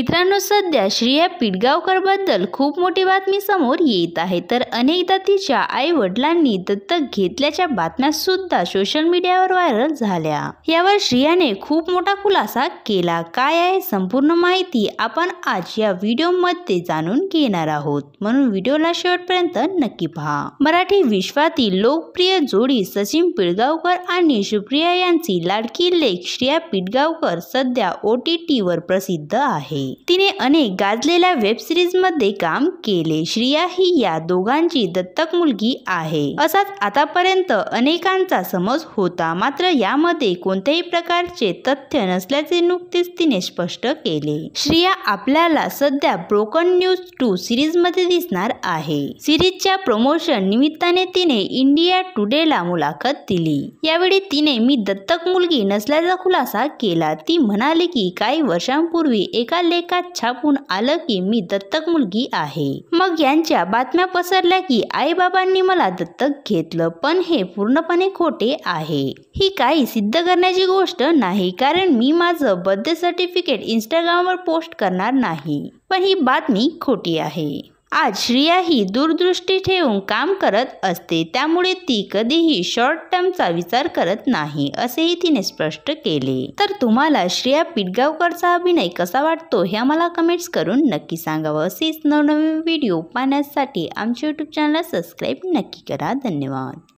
मित्रांनो, सध्या श्रेया पिडगावकर बद्दल खूप मोठी बातमी समोर येत आहे। तर अनेकदा तिच्या आई वडिलांनी दत्तक घेतल्याच्या बातम्या सुद्धा सोशल मीडियावर व्हायरल झाल्या। यावर श्रेयाने खूप मोठा खुलासा केला। काय आहे संपूर्ण माहिती आपण आज या व्हिडिओ मध्ये जाणून घेणार आहोत, म्हणून व्हिडिओला शेवटपर्यंत नक्की पहा। मराठी विश्वातील लोकप्रिय जोडी सचिन पिळगावकर आणि सुप्रिया यांची लाडकी लेक श्रेया पिडगावकर सध्या OTT वर प्रसिद्ध आहे। तिने अनेक गाजलेल्या वेब सिरीज मध्ये काम केले। श्रेया ही या दोघांची दत्तक मुलगी आहे असाच आतापर्यंत अनेकांचा समज होता, मात्र यामध्ये कोणत्याही प्रकारचे तथ्य नसल्याचे नुकतेच तिने स्पष्ट केले। श्रेया आपल्याला सध्या ब्रोकन न्यूज 2 सिरीज मध्ये दिसणार आहे। सिरीजच्या प्रमोशन निमित्ताने तिने इंडिया टुडेला मुलाखत दिली। यावेळी तिने मी दत्तक मुलगी नसल्याचा खुलासा केला। ती म्हणाली की काही वर्षांपूर्वी एका लेखात छापून आलं की मी दत्तक मुलगी आहे। मग यांच्या बातम्या पसरल्या की आई बाबांनी मला दत्तक घेतलं, पण हे पूर्णपणे खोटे आहे। ही काही सिद्ध करण्याची गोष्ट नाही, कारण मी माझं बर्थडे सर्टिफिकेट इंस्टाग्रामवर पोस्ट करणार नाही, पण ही बातमी खोटी आहे। आज श्रेया ही दूरदृष्टी ठेवून काम करत असते, त्यामुळे ती कधीही शॉर्ट टर्मचा विचार करत नाही, असेही तिने स्पष्ट केले। तर तुम्हाला श्रेया पिडगावकरचा अभिनय कसा वाटतो हे आम्हाला कमेंट्स करून नक्की सांगावं। असेच नवनवीन व्हिडिओ पाहण्यासाठी आमच्या YouTube चॅनलला सबस्क्राईब नक्की करा। धन्यवाद।